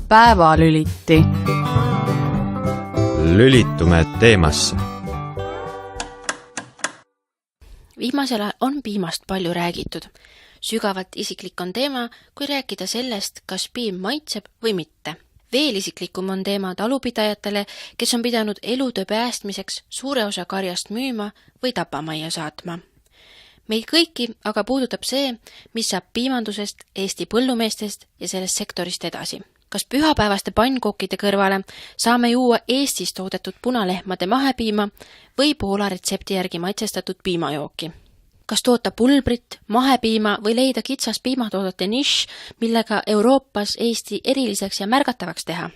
Päevalüliti. Lülitume teemasse. Viimasel ajal on piimast palju räägitud. Sügavalt isiklik on teema, kui rääkida sellest, kas piim maitseb või mitte. Veel isiklikum on teema talupidajatele, kes on pidanud elutöö päästmiseks suure osa karjast müüma või tapamajja saatma. Meil kõiki aga puudutab see, mis saab piimandusest, Eesti põllumeestest ja sellest sektorist edasi. Kas pühapäevaste pannkookide kõrvale saame juua Eestis toodetud punalehmade mahepiima või Poola retsepti järgi maitsestatud piimajooki? Kas toota pulbrit, mahepiima või leida kitsas piimatoodete nišš, millega Euroopas Eesti eriliseks ja märgatavaks teha?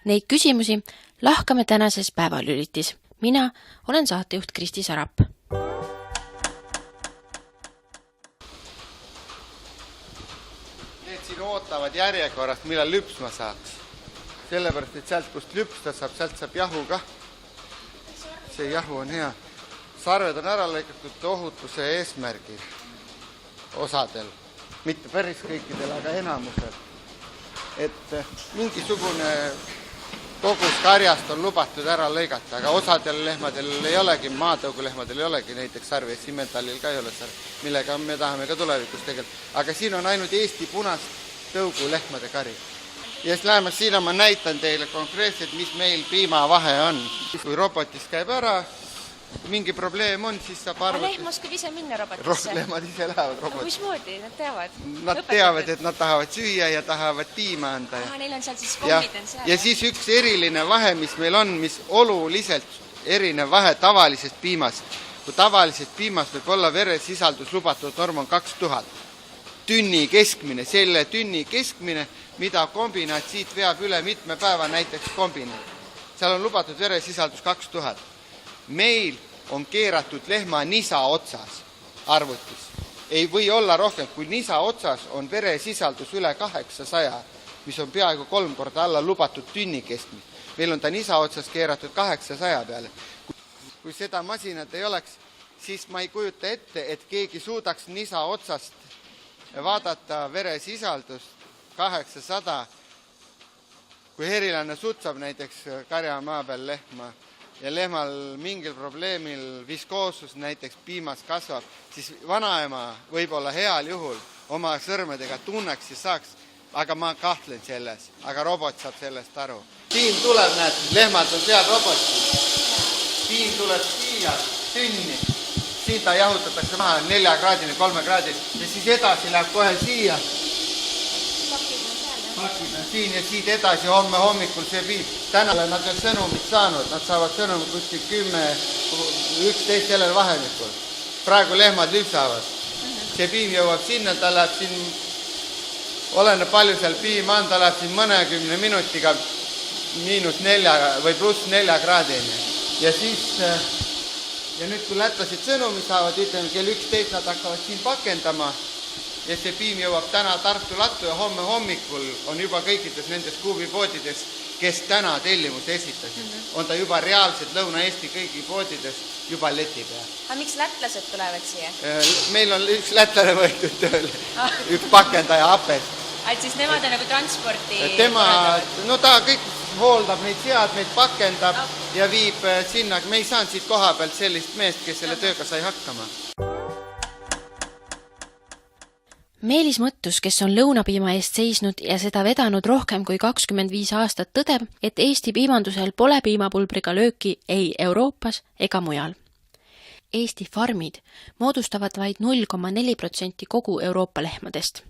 Neid küsimusi lahkame tänases päevalülitis. Mina olen saatejuht Kristi Sarap. Need siin ootavad järjekorrast, millal lüpsma saaks. Sellepärast, et sealt, kust lüpsta saab, sealt saab jahu ka. See jahu on hea. Sarved on ära lõikatud ohutuse eesmärgil osadel. Mitte päris kõikidel, aga enamusel. Et mingisugune kogus karjast on lubatud ära lõigata, aga osadel lehmadel ei olegi, maatõugulehmadel ei olegi, näiteks sarvi ja Simmentallil ka ei ole sarv, millega me tahame ka tulevikus tegelikult. Aga siin on ainult Eesti punast tõugulehmade kari. Ja siis läheme siin, ma näitan teile konkreetselt, mis meil piimavahe on. Kui robotis käib ära, mingi probleem on, siis saab arvata. Lehm oskab ise minna robotisse? Lehmad ise lähevad robotisse. Mismoodi? Nad teavad? Nad teavad, et nad tahavad süüa ja tahavad piima anda. Neil on seal siis kommid on seal. Ja siis üks eriline vahe, mis meil on, mis oluliselt erinev vahe tavalisest piimast. Kui tavalisest piimast võib olla veresisaldus lubatud norm on 2000. Tünni keskmine, selle tünni keskmine, mida kombinaat siit veab üle mitme päeva, näiteks kombinaat. Seal on lubatud veresisaldus 2000. Meil on keeratud lehma nisa otsas arvutis. Ei või olla rohkem, kui nisa otsas on veresisaldus üle 800, mis on peaaegu 3 korda alla lubatud tünni keskmine. Meil on ta nisa otsas keeratud 800 peale. Kui seda masinat ei oleks, siis ma ei kujuta ette, et keegi suudaks nisa otsast vaadata veresisaldust 800. Kui herilane sutsab näiteks karjamaa peal lehma, ja lehmal mingil probleemil viskoosus näiteks piimas kasvab, siis vanaema võib-olla heal juhul oma sõrmedega tunneks ja saaks, aga ma kahtlen selles, aga robot saab sellest aru. Piim tuleb, näed, lehmad on seal robotis. Piim tuleb siia, tünni. Siin ta jahutatakse maha 4 kraadini, 3 kraadini ja siis edasi läheb kohe siia. Pakid on siin ja siit edasi homme hommikul see piim. Täna nad on sõnumid saanud, nad saavad sõnumid kuskil 10-11 sellel vahemikul. Praegu lehmad lüpsavad. See piim jõuab sinna, ta läheb siin, oleneb palju seal piim on, ta läheb siin mõnekümne minutiga -4 või +4 kraadini. Ja siis, ja nüüd kui lätlased sõnumid saavad, ütleme kell 11 nad hakkavad siin pakendama, ja see piim jõuab täna Tartu lattu ja homme hommikul on juba kõikides nendes kuubipoodides, kes täna tellimuse esitasid. On ta juba reaalselt Lõuna-Eesti kõigi poodides juba leti peal. Aga miks lätlased tulevad siia? Meil on üks lätlane võetud tööle, üks pakendaja Apes. Et siis nemad on nagu transporti no ta kõik hooldab neid seadmeid, pakendab ja viib sinna. Me ei saanud siit koha pealt sellist meest, kes selle tööga sai hakkama. Meelis Mõttus, kes on lõunapiima eest seisnud ja seda vedanud rohkem kui 25 aastat, tõdeb, et Eesti piimandusel pole piimapulbriga lööki ei Euroopas ega mujal. Eesti farmid moodustavad vaid 0,4% kogu Euroopa lehmadest.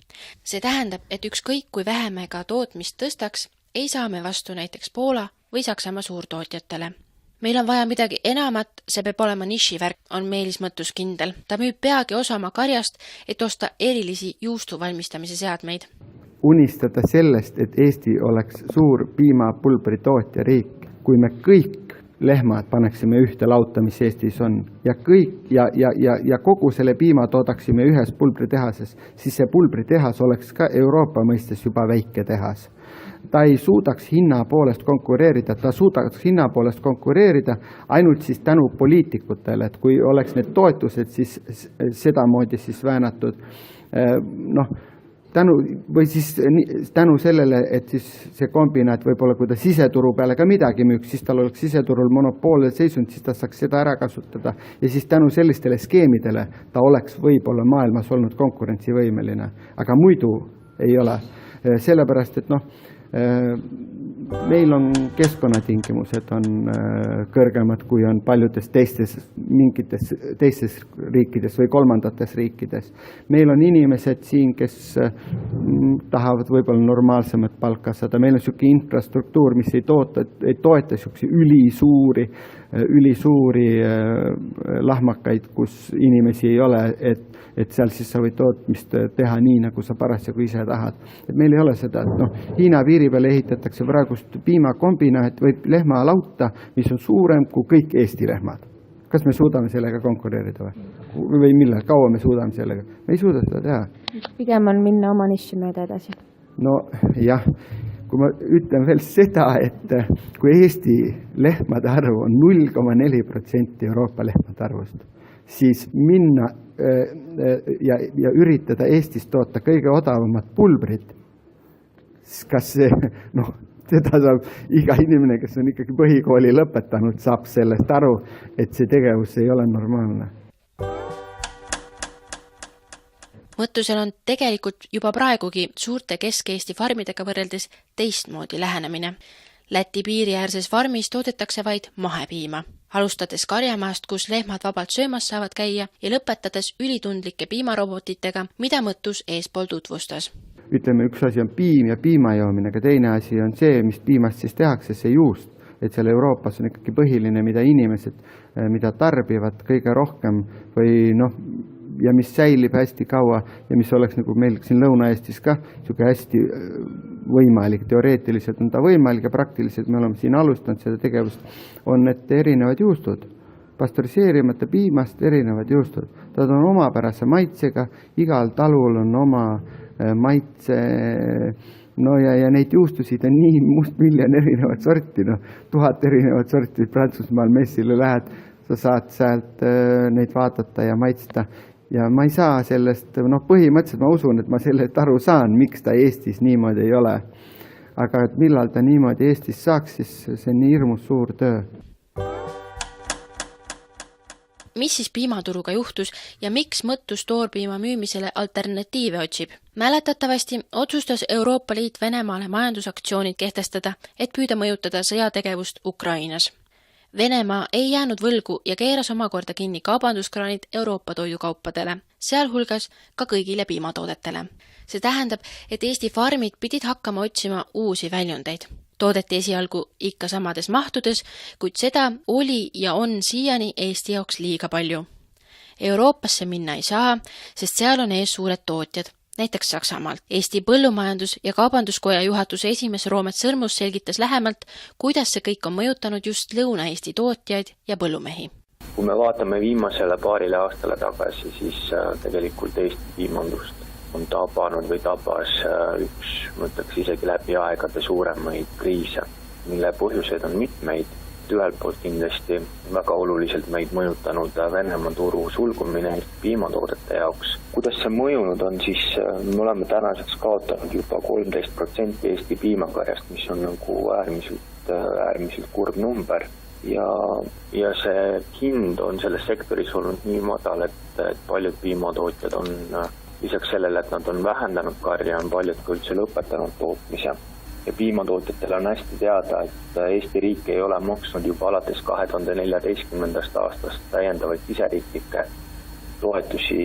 See tähendab, et ükskõik kui vähe me ka tootmist tõstaks, ei saa me vastu näiteks Poola või Saksamaa suurtootjatele. Meil on vaja midagi enamat, see peab olema nišivärk, on Meelis Mõttus kindel. Ta müüb peagi osa oma karjast, et osta erilisi juustu valmistamise seadmeid. Unistada sellest, et Eesti oleks suur piimapulbri tootja riik, kui me kõik lehmad paneksime ühte lauta, mis Eestis on, ja kogu selle piima toodaksime ühes pulbritehases, siis see pulbritehas oleks ka Euroopa mõistes juba väike tehas. Ta ei suudaks hinna poolest konkureerida, ta suudaks hinna poolest konkureerida ainult siis tänu poliitikutele, et kui oleks need toetused siis sedamoodi siis väänatud. või siis tänu sellele, et siis see kombinaat võib-olla, kui ta siseturu peale ka midagi müüks, siis tal oleks siseturul monopoolne seisund, siis ta saaks seda ära kasutada ja siis tänu sellistele skeemidele ta oleks võib-olla maailmas olnud konkurentsivõimeline, aga muidu ei ole. Sellepärast, et meil on keskkonnatingimused on kõrgemad, kui on paljudes mingites teistes riikides või kolmandates riikides. Meil on inimesed siin, kes tahavad võib-olla normaalsemat palka saada. Meil on selline infrastruktuur, mis ei toeta ülisuuri lahmakaid, kus inimesi ei ole, et seal siis sa võid tootmist teha nii, nagu sa parasjagu ise tahad. Et meil ei ole seda, et Hiina piiri peale ehitatakse praegust piimakombinaat või lehmalauta, mis on suurem kui kõik Eesti lehmad. Kas me suudame sellega konkureerida või millal? Kaua me suudame sellega? Me ei suuda seda teha. Pigem on minna oma niši mööda edasi. No jah, kui ma ütlen veel seda, et kui Eesti lehmade arv on 0,4% Euroopa lehmade arvust, siis minna ja üritada Eestis toota kõige odavamat pulbrit, kas see, seda saab iga inimene, kes on ikkagi põhikooli lõpetanud, saab sellest aru, et see tegevus ei ole normaalne. Mõttusel on tegelikult juba praegugi suurte Kesk-Eesti farmidega võrreldes teistmoodi lähenemine. Läti piiriäärses farmis toodetakse vaid mahepiima. Alustades karjamaast, kus lehmad vabalt söömas saavad käia ja lõpetades ülitundlike piimarobotitega, mida Mõttus eespool tutvustas. Ütleme, üks asi on piim ja piimajoomine, aga teine asi on see, mis piimast siis tehakse, see juust. Et seal Euroopas on ikkagi põhiline, mida inimesed, mida tarbivad kõige rohkem või ja mis säilib hästi kaua ja mis oleks nagu meil siin Lõuna-Eestis ka hästi võimalik, teoreetiliselt on ta võimalik ja praktiliselt me oleme siin alustanud seda tegevust, on need erinevad juustud, pastöriseerimata piimast erinevad juustud. Tad on omapärase maitsega, igal talul on oma maitse, ja neid juustusid on nii miljon erinevat sorti, 1000 erinevat sorti Prantsusmaal messile lähed, sa saad sealt neid vaadata ja maitsta. Ja ma ei saa sellest, põhimõtteliselt ma usun, et ma sellest aru saan, miks ta Eestis niimoodi ei ole. Aga millal ta niimoodi Eestis saaks, siis see on nii hirmus suur töö. Mis siis piimaturuga juhtus ja miks Mõttus toorpiima müümisele alternatiive otsib? Mäletatavasti otsustas Euroopa Liit Venemaale majandusaktsioonid kehtestada, et püüda mõjutada sõjategevust Ukrainas. Venemaa ei jäänud võlgu ja keeras omakorda kinni kaubanduskraanid Euroopa toidukaupadele, sealhulgas ka kõigile piimatoodetele. See tähendab, et Eesti farmid pidid hakkama otsima uusi väljundeid. Toodeti esialgu ikka samades mahtudes, kuid seda oli ja on siiani Eesti jaoks liiga palju. Euroopasse minna ei saa, sest seal on ees suured tootjad, näiteks Saksamaalt. Eesti Põllumajandus- ja Kaubanduskoja juhatuse esimees Roomet Sõrmus selgitas lähemalt, kuidas see kõik on mõjutanud just Lõuna-Eesti tootjaid ja põllumehi. Kui me vaatame viimasele paarile aastale tagasi, siis tegelikult Eesti piimandust on tabanud või tabas üks, mõtleks isegi läbi aegade suuremaid kriise, mille põhjuseid on mitmeid. Ühelt poolt kindlasti väga oluliselt meid mõjutanud Venemaa turu sulgumine piimatoodete jaoks. Kuidas see mõjunud on, siis me oleme tänaseks kaotanud juba 13% Eesti piimakarjast, mis on nagu äärmiselt kurb number. Ja see hind on selles sektoris olnud nii madal, et paljud piimatootjad on lisaks sellele, et nad on vähendanud karja, on paljud ka üldse lõpetanud tootmise. Ja piimatootjatele on hästi teada, et Eesti riik ei ole maksnud juba alates 2014. aastast täiendavaid siseriiklikke toetusi,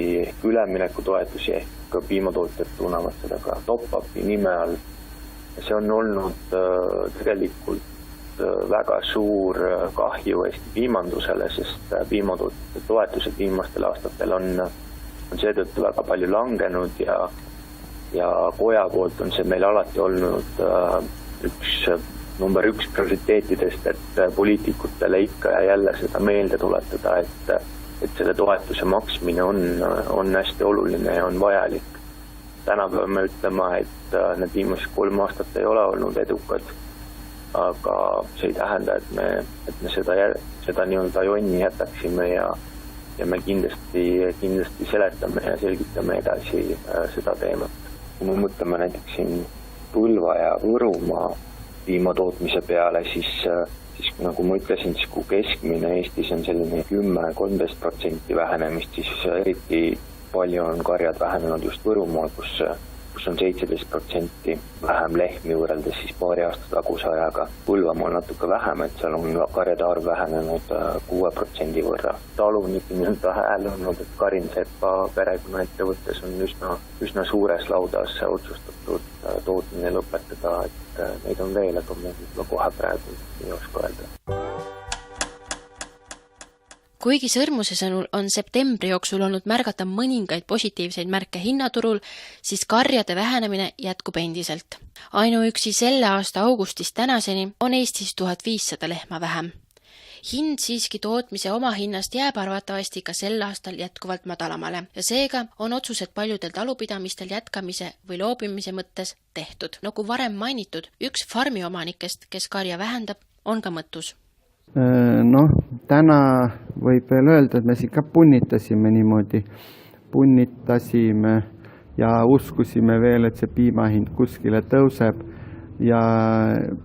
üleminekutoetusi, ehk piimatootjad tunnevad seda ka top-upi nime all. See on olnud tegelikult väga suur kahju Eesti piimandusele, sest piimatootjate toetused viimastel aastatel on seetõttu väga palju langenud ja koja poolt on see meil alati olnud number üks prioriteetidest, et poliitikutele ikka ja jälle seda meelde tuletada, et selle toetuse maksmine on hästi oluline ja on vajalik. Täna peame ütlema, et need viimased 3 aastat ei ole olnud edukad, aga see ei tähenda, et me seda nii-öelda jonni jätaksime ja me kindlasti seletame ja selgitame edasi seda teemat. kui me mõtleme näiteks siin Põlva ja Võrumaa piimatootmise peale, siis nagu ma ütlesin, siis kui keskmine Eestis on selline 10-13% vähenemist, siis eriti palju on karjad vähenenud just Võrumaal, kus on 17% vähem lehmi võrreldes siis paari aasta taguse ajaga. Põlvamaal natuke vähem, et seal on karjade arv vähenenud 6% võrra. Talunike nii-öelda hääl on, et Karinsepa perekonnaettevõttes on üsna suures laudas otsustatud tootmine lõpetada, et neid on veel, aga ma kohe praegu ei oska öelda. Kuigi Sõrmuse sõnul on septembri jooksul olnud märgata mõningaid positiivseid märke hinnaturul, siis karjade vähenemine jätkub endiselt. Ainuüksi selle aasta augustist tänaseni on Eestis 1500 lehma vähem. Hind siiski tootmise omahinnast jääb arvatavasti ka sel aastal jätkuvalt madalamale ja seega on otsused paljudel talupidamistel jätkamise või loobimise mõttes tehtud. Nagu varem mainitud, üks farmi omanikest, kes karja vähendab, on ka mõttus. Täna võib veel öelda, et me siin ka punnitasime ja uskusime veel, et see piimahind kuskile tõuseb ja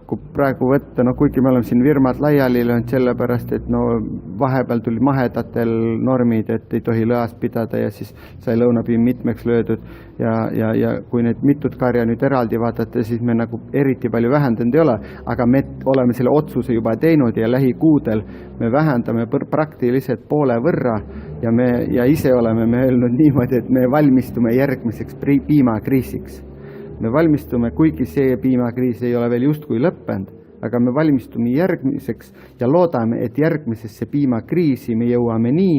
kui praegu võtta, kuigi me oleme siin firmad laiali löönud sellepärast, et vahepeal tuli mahedatel normid, et ei tohi lõas pidada ja siis sai lõunapiim mitmeks löödud ja kui need mitut karja nüüd eraldi vaadata, siis me nagu eriti palju vähendanud ei ole, aga me oleme selle otsuse juba teinud ja lähikuudel me vähendame praktiliselt poole võrra ja ise oleme me öelnud niimoodi, et me valmistume järgmiseks piimakriisiks. Me valmistume, kuigi see piimakriis ei ole veel justkui lõppenud, aga me valmistume järgmiseks ja loodame, et järgmisesse piimakriisi me jõuame nii,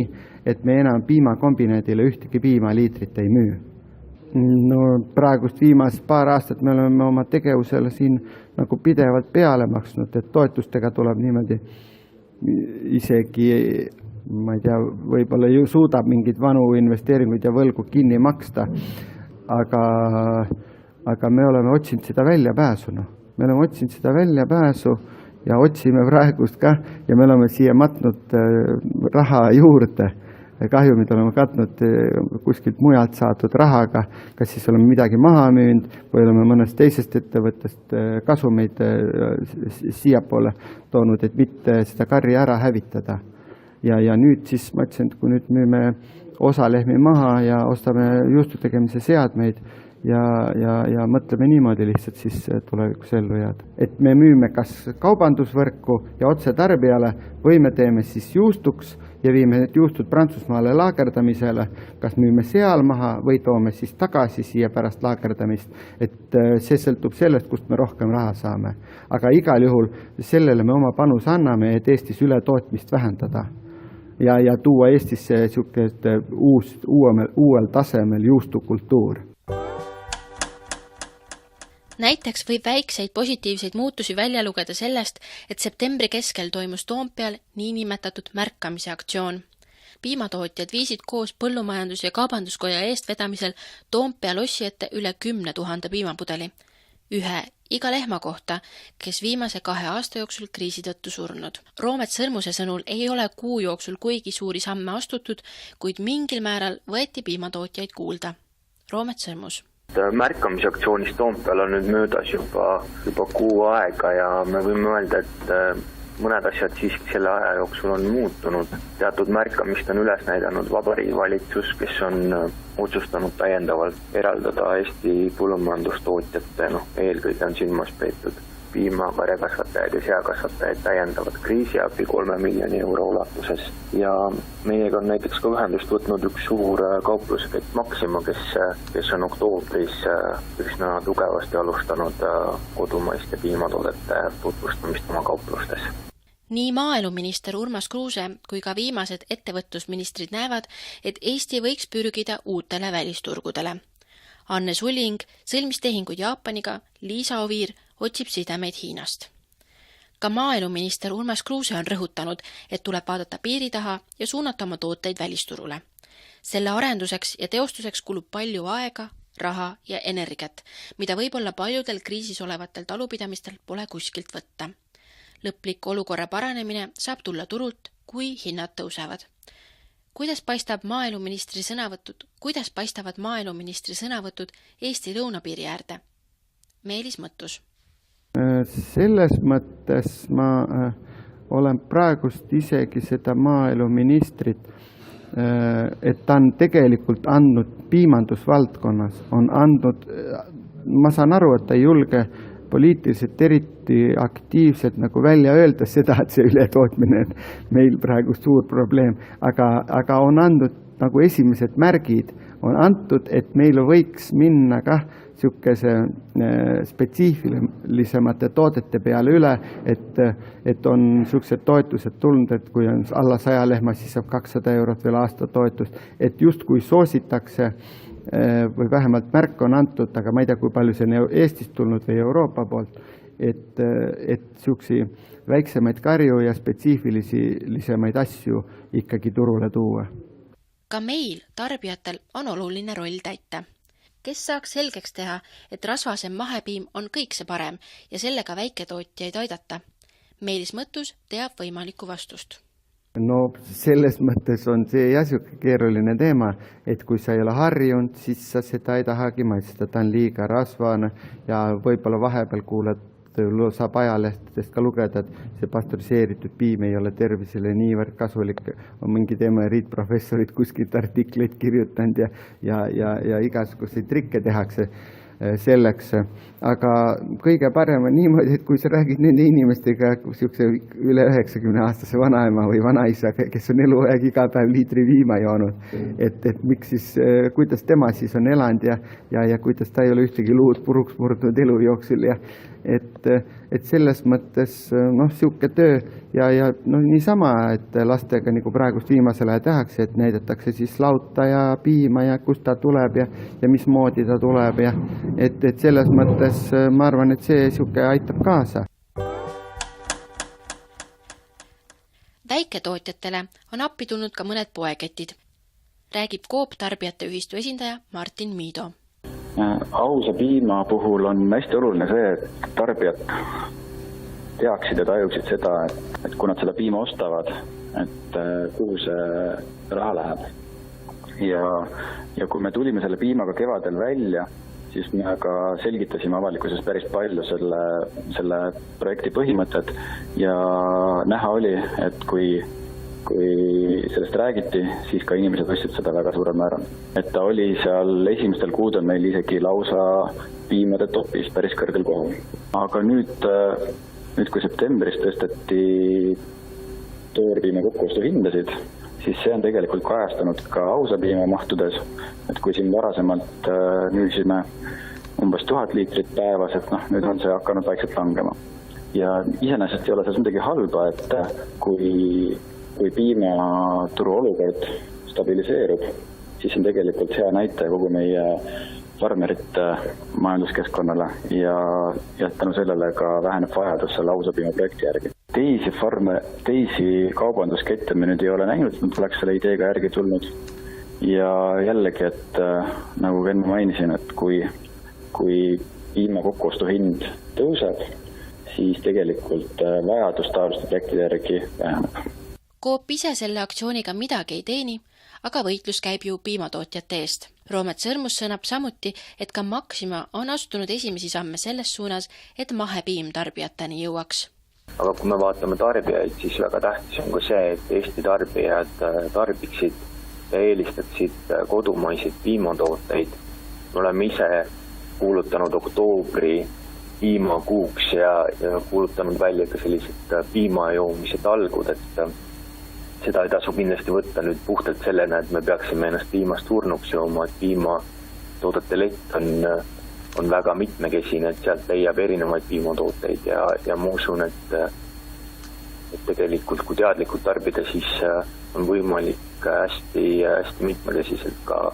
et me enam piimakombinaadile ühtegi piimaliitrit ei müü. Praegust viimased paar aastat me oleme oma tegevusele siin nagu pidevalt peale maksnud, et toetustega tuleb niimoodi isegi, ma ei tea, võib-olla ju suudab mingid vanu investeeringuid ja võlgu kinni maksta, aga me oleme otsinud seda väljapääsu. Me oleme otsinud seda väljapääsu ja otsime praegust ka ja me oleme siia matnud raha juurde. Kahjumid oleme katnud kuskilt mujalt saadud rahaga, kas siis oleme midagi maha müünud või oleme mõnest teisest ettevõttest kasumeid siiapoole toonud, et mitte seda karja ära hävitada. Ja nüüd siis ma ütlesin, et kui nüüd müüme osa lehmi maha ja ostame juustu tegemise seadmeid, ja mõtleme niimoodi lihtsalt siis tulevikus ellu jääda. Et me müüme kas kaubandusvõrku ja otse tarbijale või me teeme siis juustuks ja viime need juustud Prantsusmaale laagerdamisele, kas müüme seal maha või toome siis tagasi siia pärast laagerdamist. Et see sõltub sellest, kust me rohkem raha saame. Aga igal juhul sellele me oma panus anname, et Eestis ületootmist vähendada ja tuua Eestisse uuel tasemel juustukultuur. Näiteks võib väikseid positiivseid muutusi välja lugeda sellest, et septembri keskel toimus Toompeal niinimetatud märkamise aktsioon. Piimatootjad viisid koos Põllumajandus- ja Kaubanduskoja eestvedamisel Toompea lossi ette üle 10 000 piimapudeli. Ühe iga lehma kohta, kes viimase 2 aasta jooksul kriisi tõttu surnud. Roomet Sõrmuse sõnul ei ole kuu jooksul kuigi suuri samme astutud, kuid mingil määral võeti piimatootjaid kuulda. Roomet Sõrmus. Märkamisaktsioonist Toompeal on nüüd möödas juba kuu aega ja me võime öelda, et mõned asjad siiski selle aja jooksul on muutunud. Teatud märkamist on üles näidanud Vabariigi Valitsus, kes on otsustanud täiendavalt eraldada Eesti põllumajandustootjate, eelkõige on silmas peetud piimakarjakasvatajaid ja seakasvatajaid täiendavat kriisiabi 3 miljoni euro ulatuses. Ja meiega on näiteks ka ühendust võtnud üks suur kauplusekett Maxima, kes on oktoobris üsna tugevasti alustanud kodumaiste piimatoodete tutvustamist oma kauplustes. Nii maaeluminister Urmas Kruuse kui ka viimased ettevõtlusministrid näevad, et Eesti võiks pürgida uutele välisturgudele. Anne Sulling sõlmis tehinguid Jaapaniga, Liisa Oviir otsib sidemeid Hiinast. Ka maaeluminister Urmas Kruuse on rõhutanud, et tuleb vaadata piiri taha ja suunata oma tooteid välisturule. Selle arenduseks ja teostuseks kulub palju aega, raha ja energiat, mida võib-olla paljudel kriisis olevatel talupidamistel pole kuskilt võtta. Lõplik olukorra paranemine saab tulla turult, kui hinnad tõusevad. kuidas paistavad maaeluministri sõnavõtud Eesti lõunapiiri äärde? Meelis mõttus. Selles mõttes ma olen praegust isegi seda maaeluministrit, et ta on tegelikult andnud piimandusvaldkonnas, ma saan aru, et ta ei julge poliitiliselt eriti aktiivselt nagu välja öelda seda, et see ületootmine on meil praegu suur probleem, aga on andnud nagu esimesed märgid, on antud, et meil võiks minna kah niisuguse spetsiifilisemate toodete peale üle, et on niisugused toetused tulnud, et kui on alla 100 lehma, siis saab 200 eurot veel aasta toetust, et justkui soositakse või vähemalt märk on antud, aga ma ei tea, kui palju see on Eestist tulnud või Euroopa poolt, et niisugusi väiksemaid karju ja spetsiifilisemaid asju ikkagi turule tuua. Ka meil, tarbijatel, on oluline roll täita. Kes saaks selgeks teha, et rasvasem mahepiim on kõik see parem ja sellega väiketootjaid aidata? Meelis Mõttus teab võimalikku vastust. No selles mõttes on see jäsuke keeruline teema, et kui sa ei ole harjunud, siis sa seda ei tahagi maitsta, ta on liiga rasvane ja võib-olla vahepeal kuuled, saab ajalehtedest ka lugeda, et see pastöriseeritud piim ei ole tervisele niivõrd kasulik, on mingi emeriitprofessorid kuskilt artikleid kirjutanud ja igasuguseid trikke tehakse selleks, aga kõige parem on niimoodi, et kui sa räägid nende inimestega, üle 90-aastase vanaema või vanaisa, kes on eluaeg iga päev liitri viima joonud, et miks siis, kuidas tema siis on elanud ja kuidas ta ei ole ühtegi luud puruks murdunud elu jooksul ja et selles mõttes niisugune töö ja niisama, et lastega nagu praegust viimasel ajal tehakse, et näidatakse siis lauta ja piima ja kust ta tuleb ja mismoodi ta tuleb ja et selles mõttes ma arvan, et see niisugune aitab kaasa. Väiketootjatele on appi tulnud ka mõned poeketid, räägib Coop tarbijate ühistu esindaja Martin Miido. Ausa piima puhul on hästi oluline see, et tarbijad teaksid ja tajuksid seda, et kui nad seda piima ostavad, et kuhu see raha läheb. Ja kui me tulime selle piimaga kevadel välja, siis me ka selgitasime avalikkuses päris palju selle projekti põhimõtted ja näha oli, et kui sellest räägiti, siis ka inimesed ostsid seda väga suurel määral. Et ta oli seal esimestel kuudel meil isegi lausa piimade topis päris kõrgel kohal. Aga nüüd kui septembris tõsteti toorpiima kokkuostu hindasid, siis see on tegelikult kajastanud ka ausa piima mahtudes. Et kui siin varasemalt müüsime umbes 1000 liitrit päevas, et nüüd on see hakanud vaikselt langema. Ja iseenesest ei ole selles midagi halba, et kui piimaturu olukord stabiliseerub, siis on tegelikult hea näitaja kogu meie farmerite majanduskeskkonnale ja tänu sellele ka väheneb vajadus selle ausa piima projekti järgi. Teisi kaubanduskette me nüüd ei ole näinud, et nad oleks selle ideega järgi tulnud. Ja jällegi, et nagu enne mainisin, et kui piima kokkuostu hind tõuseb, siis tegelikult vajadus taoliste projektide järgi väheneb. Coop ise selle aktsiooniga midagi ei teeni, aga võitlus käib ju piimatootjate eest. Roomet Sõrmus sõnab samuti, et ka Maxima on astunud esimesi samme selles suunas, et mahepiim tarbijateni jõuaks. Aga kui me vaatame tarbijaid, siis väga tähtis on ka see, et Eesti tarbijad tarbiksid ja eelistaksid kodumaiseid piimatooteid. Me oleme ise kuulutanud oktoobri piimakuuks ja kuulutanud välja ka sellised piimajoomise talgud, et seda ei tasu kindlasti võtta nüüd puhtalt sellena, et me peaksime ennast piimast surnuks jooma, et piimatoodete lett on väga mitmekesine, et sealt leiab erinevaid piimatooteid ja ma usun, et tegelikult kui teadlikult tarbida, siis on võimalik hästi mitmekesiselt ka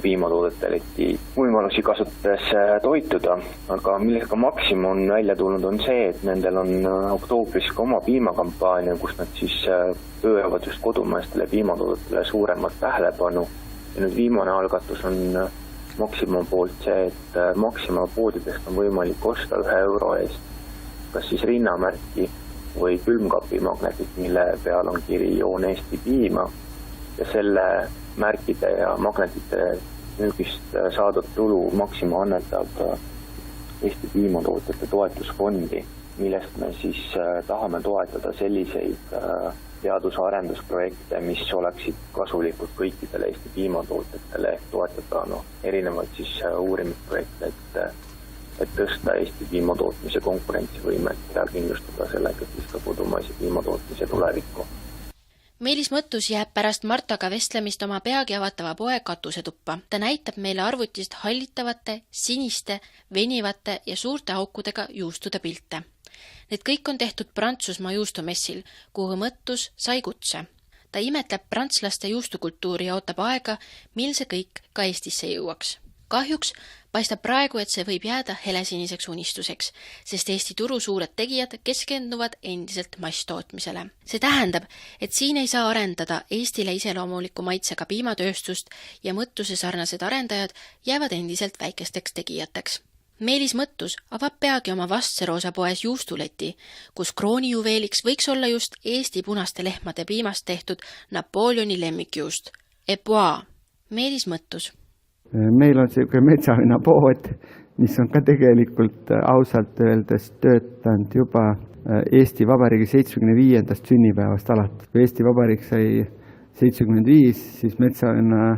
piimatoodete leti võimalusi kasutades toituda, aga millega Maxima on välja tulnud on see, et nendel on oktoobris ka oma piimakampaania, kus nad siis pööravad just kodumaistele piimatoodetele suuremat tähelepanu. Ja nüüd viimane algatus on Maxima poolt see, et Maxima poodidest on võimalik osta 1 euro eest kas siis rinnamärki või külmkapi magnetit, mille peal on kiri Joon Eesti piima. ja selle märkide ja magnetite müügist saadud tulu Maxima annetab Eesti piimatootjate toetusfondi, millest me siis tahame toetada selliseid teadus- ja arendusprojekte, mis oleksid kasulikud kõikidele Eesti piimatootjatele, ehk toetada erinevaid siis uurimisprojekte, et tõsta Eesti piimatootmise konkurentsivõimet ja kindlustada sellega siis ka kodumaise piimatootmise tulevikku. Meelis Mõttus jääb pärast Martaga vestlemist oma peagi avatava poe katusetuppa. Ta näitab meile arvutist hallitavate, siniste, venivate ja suurte aukudega juustude pilte. Need kõik on tehtud Prantsusmaa juustumessil, kuhu Mõttus sai kutse. Ta imetleb prantslaste juustukultuuri ja ootab aega, mil see kõik ka Eestisse jõuaks. Kahjuks paistab praegu, et see võib jääda helesiniseks unistuseks, sest Eesti turu suured tegijad keskenduvad endiselt masstootmisele. See tähendab, et siin ei saa arendada Eestile iseloomuliku maitsega piimatööstust ja Mõttuse sarnased arendajad jäävad endiselt väikesteks tegijateks. Meelis Mõttus avab peagi oma Vastseroosa poes juustuleti, kus kroonijuveeliks võiks olla just Eesti punaste lehmade piimast tehtud Napoleoni lemmikjuust. Epois. Meelis Mõttus. Meil on selline metsaõunapood, mis on ka tegelikult ausalt öeldes töötanud juba Eesti Vabariigi 75. sünnipäevast alates. Kui Eesti Vabariik sai 75, siis metsaõuna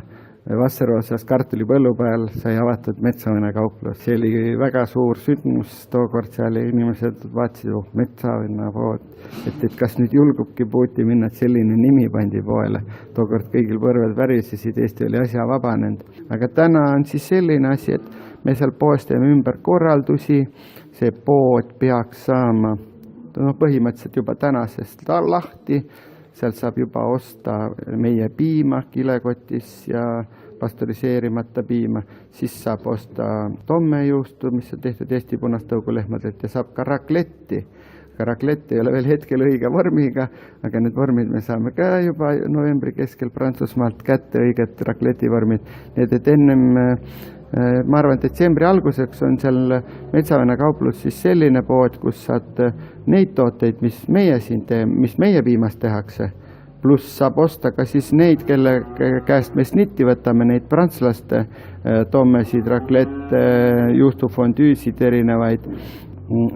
Vastseroosas kartulipõllu peal sai avatud metsaõunakauplus. See oli väga suur sündmus, tookord seal inimesed vaatasid metsaõunapood, et kas nüüd julgubki puuti minna, et selline nimi pandi poele. Tookord kõigil põrved värisesid, Eesti oli asja vabanenud. Aga täna on siis selline asi, et me seal poes teeme ümber korraldusi, see pood peaks saama põhimõtteliselt juba tänasest lahti. Seal saab juba osta meie piima kilekotis ja pastöriseerimata piima, siis saab osta tommejuustu, mis on tehtud Eesti punastõugulehmadelt ja saab ka rakletti. Aga raklett ei ole veel hetkel õige vormiga, aga need vormid me saame ka juba novembri keskel Prantsusmaalt kätte, õiget rakletivormid. Need, et ennem, ma arvan, detsembri alguseks on seal metsaõunakauplus siis selline pood, kus saad neid tooteid, mis meie siin teeme, mis meie piimast tehakse, pluss saab osta ka siis neid, kelle käest me snitti võtame, neid prantslaste tommesid, raklette, juustufondüüsid erinevaid.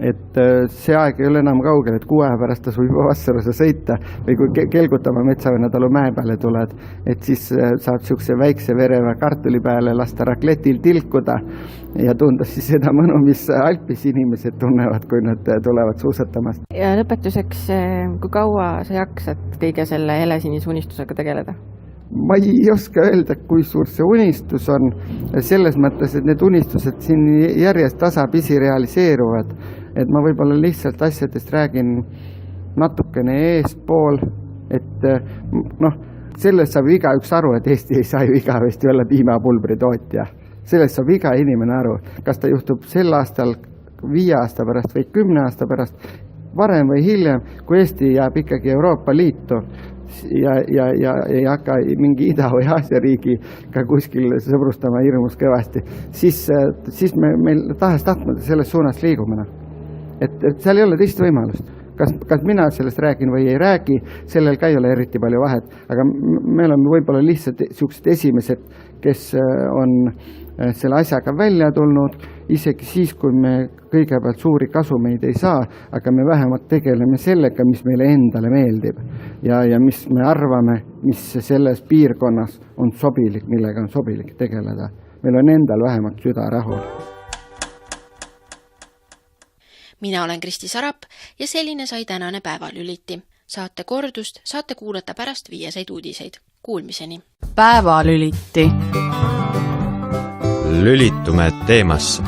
Et see aeg ei ole enam kaugel, et 6 aja pärast ta võib Vastseroosa sõita või kui kelgutama Metsaõunatalu mäe peale tuled, et siis saab niisuguse väikse vereva kartuli peale lasta rakletil tilkuda ja tunda siis seda mõnu, mis Alpis inimesed tunnevad, kui nad tulevad suusatamast. Ja lõpetuseks, kui kaua sa jaksad kõige selle helesinise unistusega tegeleda? Ma ei oska öelda, kui suur see unistus on, selles mõttes, et need unistused siin järjest tasapisi realiseeruvad, et ma võib-olla lihtsalt asjadest räägin natukene eespool, et sellest saab igaüks aru, et Eesti ei saa ju igavesti olla piimapulbri tootja. Sellest saab iga inimene aru, kas ta juhtub sel aastal, 5 aasta pärast või 10 aasta pärast, varem või hiljem, kui Eesti jääb ikkagi Euroopa Liitu, ja ei hakka mingi Ida- või Aasia riigiga kuskil sõbrustama hirmus kõvasti, siis meil tahes-tahtmata selles suunas liigumine. Et seal ei ole teist võimalust. Kas mina sellest räägin või ei räägi, sellel ka ei ole eriti palju vahet, aga me oleme võib-olla lihtsalt sellised esimesed, kes on selle asjaga välja tulnud, isegi siis, kui me kõigepealt suuri kasumeid ei saa, aga me vähemalt tegeleme sellega, mis meile endale meeldib ja mis me arvame, mis selles piirkonnas on sobilik, millega on sobilik tegeleda. Meil on endal vähemalt süda rahul. Mina olen Kristi Sarap ja selline sai tänane Päevalüliti. Saate kordust saate kuulata pärast 5 uudiseid. Kuulmiseni! Päevalüliti! Lülitume teemasse.